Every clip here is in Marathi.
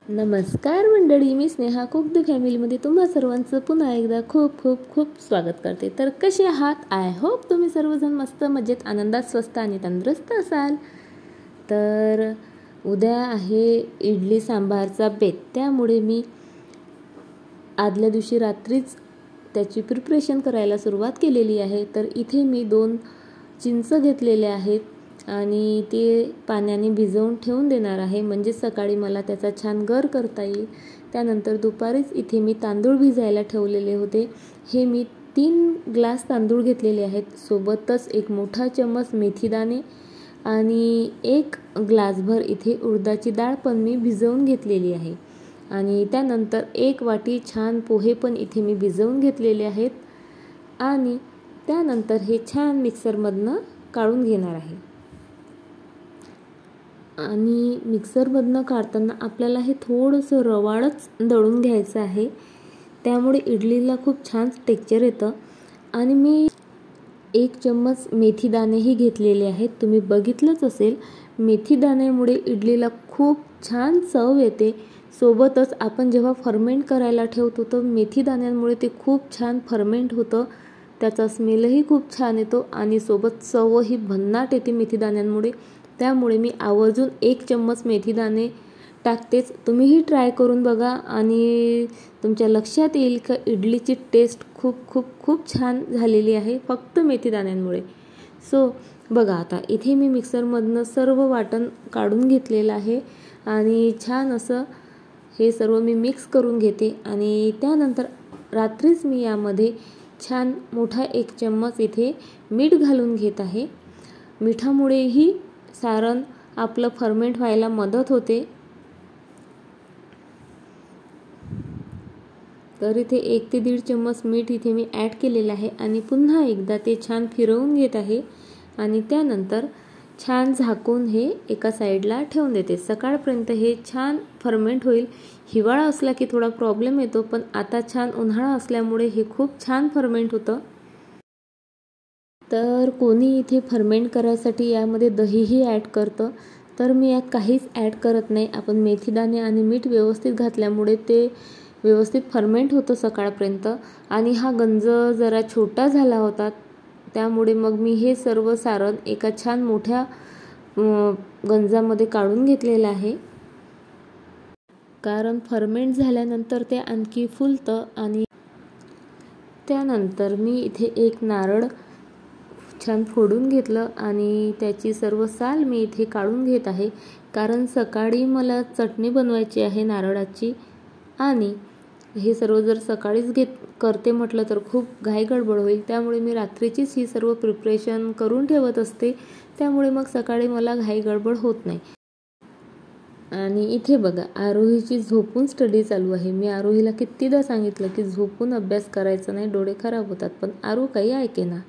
नमस्कार मंडळी, मी स्नेहा कुक द फॅमिलीमध्ये तुम्हा सर्वांचं पुन्हा एकदा खूप खूप खूप स्वागत करते। तर कसे आहात? आय होप तुम्ही सर्वजण मस्त मजेत, आनंदात, स्वस्त आणि तंदुरुस्त असाल। तर उद्या आहे इडली सांबारचा बेत, त्यामुळे मी आदल्या दिवशी रात्रीच त्याची प्रिपरेशन करायला सुरुवात केलेली आहे। तर इथे मी 2 चिंच घेतलेले आहेत आणि ते पाण्याने भिजवून ठेवून देणार आहे, म्हणजे सकाळी मला त्याचा छान गर करता येईल। त्यानंतर दुपारीच इथे मी तांदूळ भिजायला ठेवलेले होते। हे मी 3 ग्लास तांदूळ घेतलेले आहेत, सोबतच 1 मोठा चम्मच मेथीदाणे आणि 1 ग्लासभर इथे उडदाची डाळ पण मी भिजवून घेतलेली आहे। आणि त्यानंतर 1 वाटी छान पोहे पण इथे मी भिजवून घेतलेले आहेत आणि त्यानंतर हे छान मिक्सरमधनं काढून घेणार आहे। आणि मिक्सरमधनं काढताना आपल्याला हे थोडंसं रवाळच दळून घ्यायचं आहे, त्यामुळे इडलीला खूप छान टेक्स्चर येतं। आणि मी 1 चम्मच मेथीदाणेही घेतलेले आहेत, तुम्ही बघितलंच असेल। मेथीदाण्यामुळे इडलीला खूप छान चव येते। सोबतच आपण जेव्हा फर्मेंट करायला ठेवतो तर मेथीदाण्यांमुळे ते खूप छान फर्मेंट होतं, त्याचा स्मेलही खूप छान येतो आणि सोबत चवही भन्नाट येते मेथीदाण्यांमुळे। त्यामुळे मी आवर्जून 1 चम्मच मेथीदाणे टाकतेच। तुम्हीही ट्राय करून बघा आणि तुमच्या लक्षात येईल की इडलीची टेस्ट खूप खूप खूप छान झालेली आहे फक्त मेथीदाण्यांमुळे। सो बघा, आता इथे मी मिक्सरमधनं सर्व वाटण काढून घेतलेलं आहे आणि छान असं हे सर्व मी मिक्स करून घेते। आणि त्यानंतर रात्रीच मी यामध्ये छान मोठा 1 चम्मच इथे मीठ घालून घेत आहे। मिठामुळेही सारण आपलं फर्मेंट व्हायला मदत होते। तर इथे 1 ते 1.5 चम्मच मीठ इथे मी ॲड केलेलं आहे आणि पुन्हा एकदा ते छान फिरवून घेत आहे आणि त्यानंतर छान झाकून हे एका साईडला ठेवून देते। सकाळपर्यंत हे छान फर्मेंट होईल। हिवाळा असला की थोडा प्रॉब्लेम येतो, पण आता छान उन्हाळा असल्यामुळे हे खूप छान फर्मेंट होतं। तर कोणी इथे फर्मेंट करायसाठी यामध्ये दहीही ॲड करतं, तर मी यात काहीच ॲड करत नाही। आपण मेथीदाणे आणि मीठ व्यवस्थित घातल्यामुळे ते व्यवस्थित फर्मेंट होतं सकाळपर्यंत। आणि हा गंज जरा छोटा झाला होता, त्यामुळे मग मी हे सर्व सारण एका छान मोठ्या गंजामध्ये काढून घेतलेलं आहे, कारण फर्मेंट झाल्यानंतर ते आणखी फुलतं। आणि त्यानंतर मी इथे 1 नारळ छान फोडून घेतलं आणि त्याची सर्व साल मी इथे काढून घेत आहे, कारण सकाळी मला चटणी बनवायची आहे नारळाची। आणि हे सर्व जर सकाळीच करते म्हटलं तर खूप घाई गडबड होईल, त्यामुळे मी रात्रीचीच ही सर्व प्रिपरेशन करून ठेवत असते, त्यामुळे मग सकाळी मला घाई गडबड होत नाही। आणि इथे बघा, आरोहीची झोपून स्टडी चालू आहे। मी आरोहीला कितीदा सांगितलं की झोपून अभ्यास करायचा नाही, डोळे खराब होतात, पण आरू काही ऐकेना।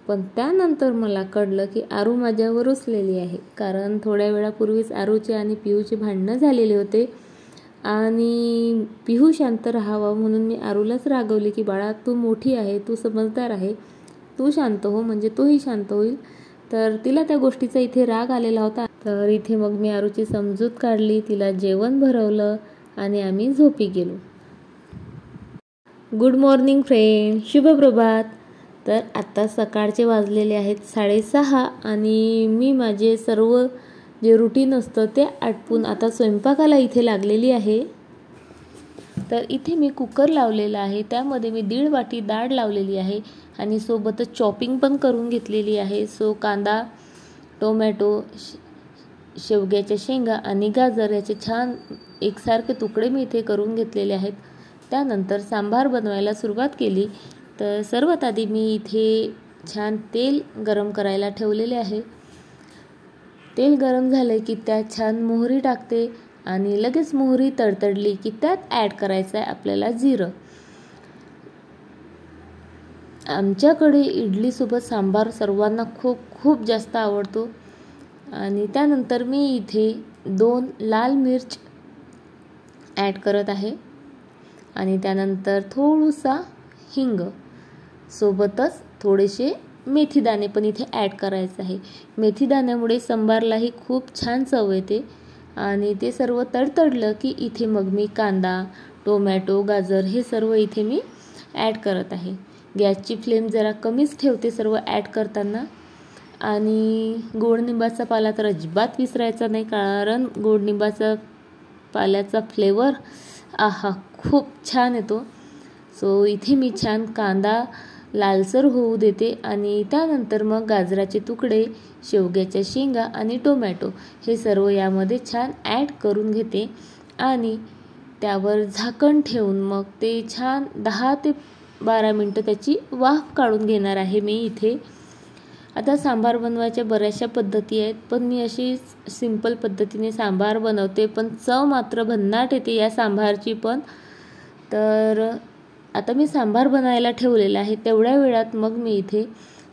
पण त्यानंतर मला कळलं की आरू माझ्यावर रुसलेली आहे, कारण थोड्या वेळापूर्वीच आरूचे आणि पिहूचे भांडणं झालेले होते आणि पिहू शांत राहावं म्हणून मी आरूलाच रागवले की बाळा, तू मोठी आहे, तू समजदार आहे, तू शांत हो, म्हणजे तोही शांत होईल। तर तिला त्या गोष्टीचा इथे राग आलेला होता। तर इथे मग मी आरूची समजूत काढली, तिला जेवण भरवलं आणि आम्ही झोपी गेलो। गुड मॉर्निंग फ्रेंड, शुभ प्रभात। तर आता सकाळचे वाजलेले आहेत 6:30 आणि मी माझे सर्व जे रुटीन असतं ते आटपून आता स्वयंपाकाला इथे लागलेली आहे। तर इथे मी कुकर लावलेला आहे, त्यामध्ये मी 1.5 वाटी डाळ लावलेली आहे आणि सोबतच चॉपिंग पण करून घेतलेली आहे। सो कांदा, टोमॅटो, शेवग्याच्या शेंगा आणि गाजर याचे छान एकसारखे तुकडे मी इथे करून घेतलेले आहेत। त्यानंतर सांबार बनवायला सुरुवात केली। तर सर्वात आधी मी इथे छान तेल गरम करायला ठेवलेले आहे। तेल गरम झाले की त्यात छान मोहरी टाकते आणि लगेच मोहरी तडतडली की त्यात ॲड करायचं आहे आपल्याला जिरं। आमच्याकडे इडलीसोबत सांबार सर्वांना खूप खूप जास्त आवडतो। आणि त्यानंतर मी इथे 2 लाल मिर्च ॲड करत आहे आणि त्यानंतर थोडासा हिंग, सोबतच थोडेसे मेथीदाणे पण इथे ॲड करायचे आहे। मेथीदाण्यामुळे सांबारलाही खूप छान चव येते आणि ते सर्व तडतडलं की इथे मग मी कांदा, टोमॅटो, गाजर हे सर्व इथे मी ॲड करत आहे. गॅसची फ्लेम जरा कमीच ठेवते सर्व ॲड करताना. आणि गोड निंबाचा पाला तर अजिबात विसरायचा नाही, कारण गोड निंबाचा पाल्याचा फ्लेवर आहा खूप छान येतो. सो इथे मी छान कांदा लालसर होऊ देते आणि त्यानंतर मग गाजराचे तुकडे, शेवग्याच्या शेंगा आणि टोमॅटो हे सर्व यामध्ये छान ॲड करून घेते आणि त्यावर झाकण ठेवून मग ते छान 10 ते 12 मिनटं त्याची वाफ काढून घेणार आहे मी इथे. आता सांबार बनवायच्या बऱ्याचशा पद्धती आहेत, पण मी अशी सिंपल पद्धतीने सांबार बनवते, पण चव मात्र भन्नाट येते या सांबारची पण. तर आता मी सांबार बनायला ठेवलेला आहे. तेवढ्या वेळात मग मी इथे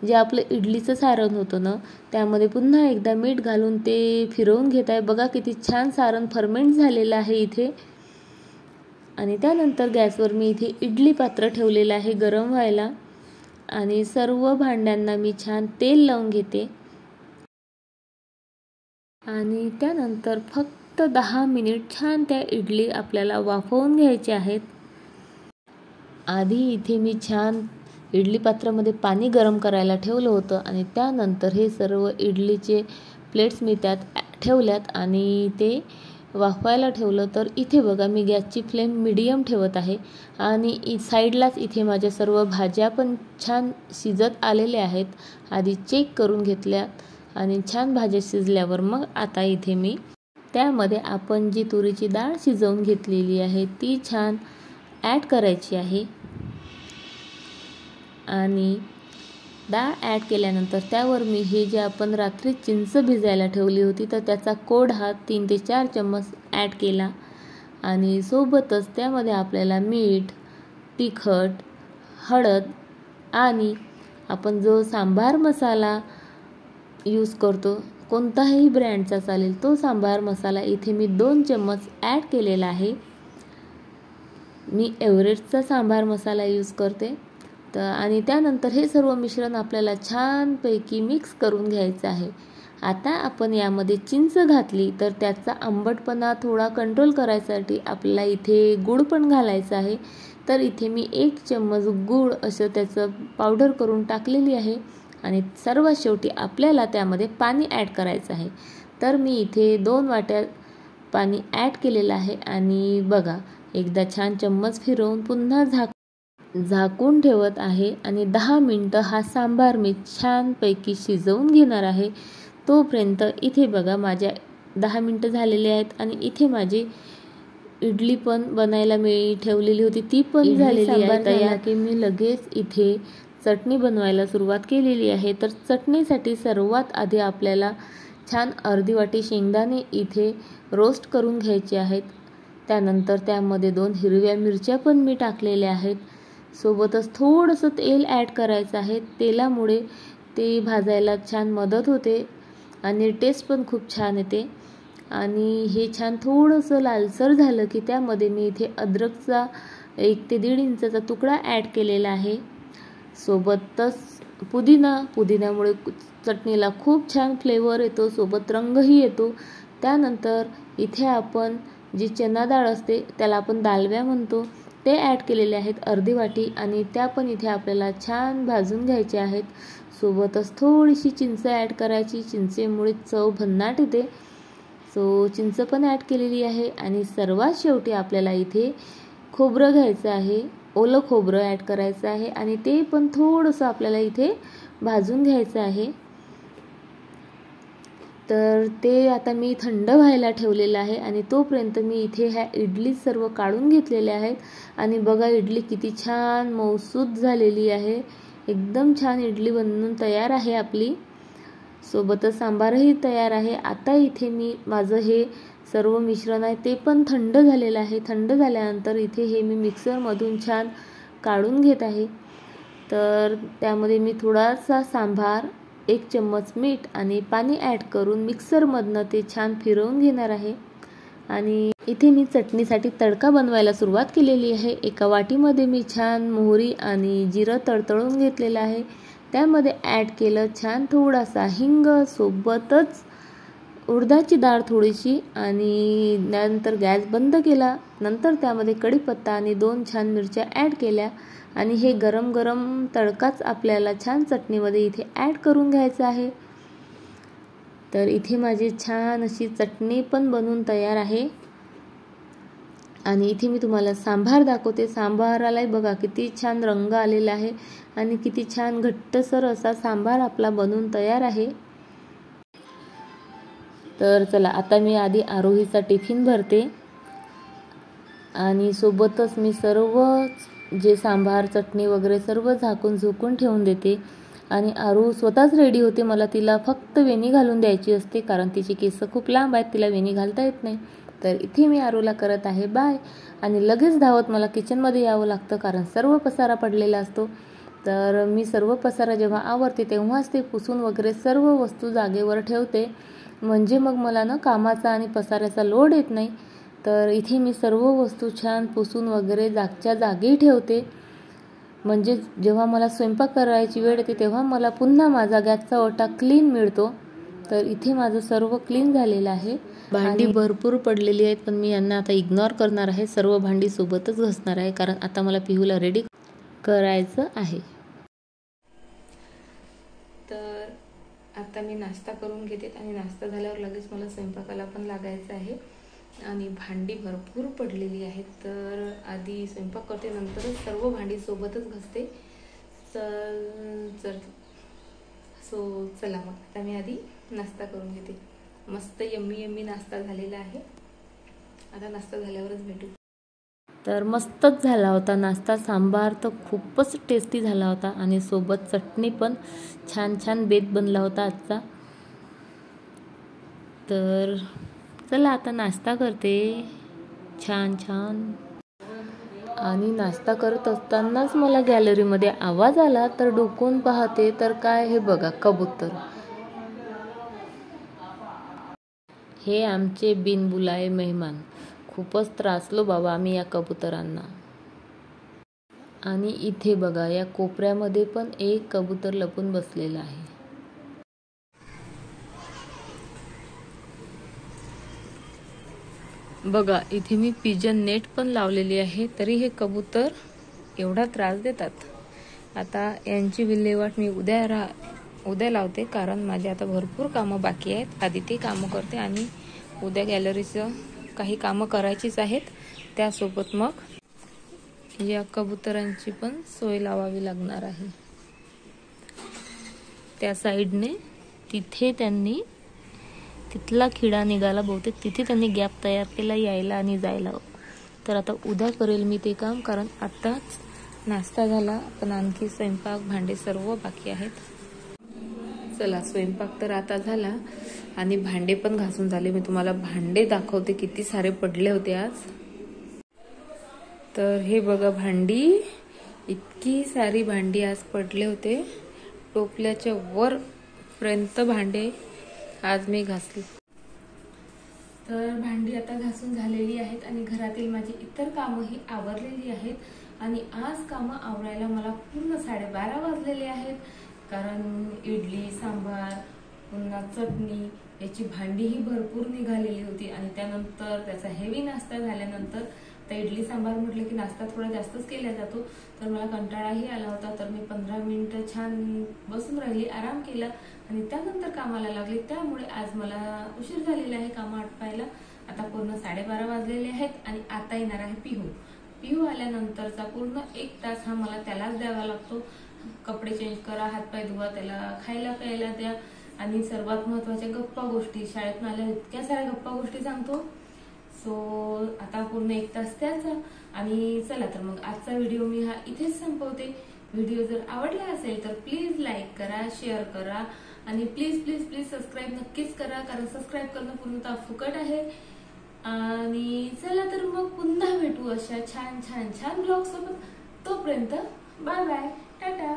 जे आपलं इडलीचं सारण होतं ना, त्यामध्ये पुन्हा एकदा मीठ घालून ते फिरवून घेत आहे. बघा किती छान सारण फर्मेंट झालेलं आहे इथे. आणि त्यानंतर गॅसवर मी इथे इडली पात्र ठेवलेलं आहे गरम व्हायला आणि सर्व भांड्यांना मी छान तेल लावून घेते. आणि त्यानंतर फक्त 10 मिनिट छान त्या इडली आपल्याला वाफवून घ्यायच्या आहेत. आधी इथे मी छान इडली पात्रामध्ये पाणी गरम करायला ठेवलं होतं आणि त्यानंतर हे सर्व इडलीचे प्लेट्स मी त्यात ठेवल्यात आणि ते वाफवायला ठेवलं. तर इथे बघा मी गॅसची फ्लेम मीडियम ठेवत आहे आणि साईडलाच इथे माझ्या सर्व भाज्या पण छान शिजत आलेल्या आहेत. आधी चेक करून घेतल्यात आणि छान भाज्या शिजल्यावर मग आता इथे मी त्यामध्ये आपण जी तुरीची डाळ शिजवून घेतलेली आहे ती छान ॲड करायची आहे. आणि डाळ ॲड केल्यानंतर त्यावर मी हे जे आपण रात्री चिंच भिजायला ठेवली होती तर त्याचा कोड हा 3 ते 4 चम्मच ॲड केला. आणि सोबतच त्यामध्ये आपल्याला मीठ, तिखट, हळद आणि आपण जो सांबार मसाला यूज करतो कोणताही ब्रँडचा चालेल तो सांबार मसाला इथे मी 2 चम्मच ॲड केलेला आहे. मी एव्हरेस्टचा सांबार मसाला यूज करते. आणि त्यानंतर हे सर्व मिश्रण आपल्याला छानपैकी मिक्स करून घ्यायचं आहे. आता आपण यामध्ये चिंच घातली तर त्याचा आंबटपणा थोडा कंट्रोल करायसाठी आपल्याला इथे गूळ पण घालायचा आहे. तर इथे मी 1 चम्मच गूळ असं त्याचं पावडर करून टाकलेली आहे. आणि सर्वात शेवटी आपल्याला त्यामध्ये पाणी ॲड करायचं आहे. तर मी इथे 2 वाट्या पाणी ॲड केलेलं आहे. आणि बघा एकदा छान चम्मच फिरवून पुन्हा झाकून ठेवत आहे आणि 10 मिनटं हा सांबार मी छानपैकी शिजवून घेणार आहे. तोपर्यंत इथे बघा माझ्या 10 मिनटं झालेले आहेत आणि इथे माझी इडली पण बनायला मी ठेवलेली होती ती पण झालेली आहे तयार. की मी लगेच इथे चटणी बनवायला सुरुवात केलेली आहे. तर चटणीसाठी सर्वात आधी आपल्याला छान अर्धी वाटी शेंगदाणे इथे रोस्ट करून घ्यायचे आहेत. त्यानंतर त्यामध्ये 2 हिरव्या मिरच्या पण मी टाकलेल्या आहेत. सोबतच थोडंसं तेल ॲड करायचं आहे. तेलामुळे ते भाजायला छान मदत होते आणि टेस्ट पण खूप छान येते. आणि हे छान थोडंसं लालसर झालं की त्यामध्ये मी इथे अद्रकचा 1 ते 1.5 इंचाचा तुकडा ॲड केलेला आहे. सोबतच पुदिन्यामुळे चटणीला खूप छान फ्लेवर येतो, सोबत रंगही येतो. त्यानंतर इथे आपण जी चना डाळ असते त्याला आपण दालव्या म्हणतो ते ॲड केलेले आहेत अर्धी वाटी आणि त्या पण इथे आपल्याला छान भाजून घ्यायचे आहेत. सोबतच थोडीशी चिंच ॲड करायची, चिंचेमुळे चव भन्नाट येते. सो चिंच पण ॲड केलेली आहे. आणि सर्वात शेवटी आपल्याला इथे खोबरं घ्यायचं आहे, ओलं खोबरं ॲड करायचं आहे आणि ते पण थोडंसं आपल्याला इथे भाजून घ्यायचं आहे. तर ते आता मी थंड व्हायला ठेवलेलं आहे आणि तोपर्यंत मी इथे ह्या इडली सर्व काढून घेतलेल्या आहेत. आणि बघा इडली किती छान मऊसूत झालेली आहे. एकदम छान इडली बनवून तयार आहे आपली. सोबतच सांबारही तयार आहे. आता इथे मी माझं हे सर्व मिश्रण आहे ते पण थंड झालेलं आहे. थंड झाल्यानंतर इथे हे मी मिक्सरमधून छान काढून घेत आहे. तर त्यामध्ये मी थोडासा सांबार, 1 चम्मच मीठ आणि पाणी ॲड करून मिक्सरमधनं ते छान फिरवून घेणार आहे. आणि इथे मी चटणीसाठी तडका बनवायला सुरुवात केलेली आहे. एका वाटीमध्ये मी छान मोहरी आणि जिरं तडतळून घेतलेलं आहे. त्यामध्ये ॲड केलं छान थोडासा हिंग, सोबतच उडदाची डाळ थोडीशी आणि नंतर गॅस बंद केला. नंतर त्यामध्ये कढीपत्ता आणि 2 छान मिरच्या ॲड केल्या आणि हे गरम गरम तडकाच आपल्याला छान चटणीमध्ये इथे ॲड करून घ्यायचं आहे. तर इथे माझी छान अशी चटणी पण बनवून तयार आहे. आणि इथे मी तुम्हाला सांबार दाखवते. सांबारालाही बघा किती छान रंग आलेला आहे आणि किती छान घट्टसर असा सांबार आपला बनवून तयार आहे. तर चला आता मी आधी आरोहीचा टिफिन भरते आणि सोबतच मी सर्व जे सांबार चटणी वगैरे सर्व झाकून झोकून ठेवून देते. आणि आरू स्वतःच रेडी होते. मला तिला फक्त वेणी घालून द्यायची असते कारण तिची केस खूप लांब आहेत, तिला वेणी घालता येत नाही. तर इथे मी आरूला करत आहे बाय आणि लगेच धावत मला किचनमध्ये यावं लागतं कारण सर्व पसारा पडलेला असतो. तर मी सर्व पसारा जेव्हा आवरते तेव्हाच ते पुसून वगैरे सर्व वस्तू जागेवर ठेवते, म्हणजे मग मला ना कामाचा आणि पसाऱ्याचा लोड येत नाही. तर इथे मी सर्व वस्तू छान पुसून वगैरे जागच्या जागी ठेवते, म्हणजे जेव्हा मला स्वयंपाक करायची वेळ येते तेव्हा मला पुन्हा माझा गॅसचा ओटा क्लीन मिळतो. तर इथे माझं सर्व क्लीन झालेलं आहे. भांडी भरपूर पडलेली आहेत पण मी यांना आता इग्नोर करणार आहे. सर्व भांडी सोबतच घासणार आहे कारण आता मला पिहूला रेडी करायचं आहे. तर आता मी नाश्ता करून घेते आणि नाश्ता झाल्यावर लगेच मला स्वयंपाकाला पण लागायचं आहे आणि भांडी भरपूर पडलेली आहेत. तर आधी स्वयंपाक करते नंतरच सर्व भांडी सोबतच घासते. सो चला मग आता मी आधी नाश्ता करून घेते. मस्त यम्मी यम्मी नाश्ता झालेला आहे. आता नाश्ता झाल्यावरच भेटू. तर मस्तच झाला होता नाश्ता. सांबार तर खूपच टेस्टी झाला होता आणि सोबत चटणी पण छान छान बेत बनला होता आजचा. तर चला आता नाश्ता करते छान छान. आणि नाश्ता करत असतानाच मला गॅलरीमध्ये आवाज आला तर डोकून पाहते तर काय हे बघा कबूतर. हे आमचे बिनबुलाए मेहमान. खूपच त्रासलो बाबा आम्ही या कबुतरांना. आणि इथे बघा या कोपऱ्यामध्ये पण एक कबूतर लपून बसलेला आहे. बघा इथे मी पिजन नेट पण लावलेली आहे तरी हे कबूतर एवढा त्रास देतात. आता यांची विल्हेवाट मी उद्या लावते कारण माझे आता भरपूर कामं बाकी आहेत. आधी ते कामं करते आणि उद्या गॅलरीचं काही कामं करायचीच आहेत. त्यासोबत मग या कबुतरांची पण सोय लावावी लागणार आहे. त्या साईडने तिथे त्यांनी तिथला खिडा निघाला बहुतेक, तिथे त्यांनी गॅप तयार केला यायला आणि जायला. तर आता उद्या करेल मी ते काम कारण आताच नाश्ता झाला पण आणखी स्वयंपाक भांडे सर्व बाकी आहेत. चला स्वयंपाक तर आता झाला आणि भांडे पण घासून झाले. मी तुम्हाला भांडे दाखवते किती सारे पडले होते आज. तर हे बघा भांडी, इतकी सारी भांडी आज पडले होते. टोपल्याच्या वर पर्यंत भांडे आज मी घासली. तर भांडी आता घासून झालेली आहेत आणि घरातील माझी इतर कामंही आवरलेली आहेत आणि आज कामं आवरायला मला पूर्ण 12:30 वाजलेले आहेत कारण इडली सांबार पुन्हा चटणी याची भांडीही भरपूर निघालेली होती. आणि त्यानंतर त्याचा हेवी नाश्ता झाल्यानंतर तर इडली सांबार म्हटलं की नाश्ता थोडा जास्तच केला जातो तर मला कंटाळाही आला होता. तर मी 15 मिनिटं छान बसून राहिली, आराम केला आणि त्यानंतर कामाला लागले. त्यामुळे आज मला उशीर झालेला आहे कामं आटपायला. आता पूर्ण 12:30 वाजलेले आहेत आणि आता येणार आहे पिहू आल्यानंतरचा पूर्ण 1 तास हा मला त्यालाच द्यावा लागतो. कपडे चेंज करा, हातपाय धुवा, त्याला खायला प्यायला द्या आणि सर्वात महत्त्वाच्या गप्पा गोष्टी. शाळेतून आल्या इतक्या साऱ्या गप्पा गोष्टी सांगतो. सो आता पूर्ण 1 तास त्याचा. आणि चला तर मग आजचा व्हिडिओ मी हा इथेच संपवते. व्हिडिओ जर आवडला असेल तर प्लीज लाईक करा, शेअर करा आणि प्लीज प्लीज प्लीज सबस्क्राईब नक्कीच करा कारण सबस्क्राईब करणं पूर्णतः फुकट आहे. आणि चला तर मग पुन्हा भेटू अशा छान छान छान ब्लॉग सोबत. तोपर्यंत बाय बाय, टाटा.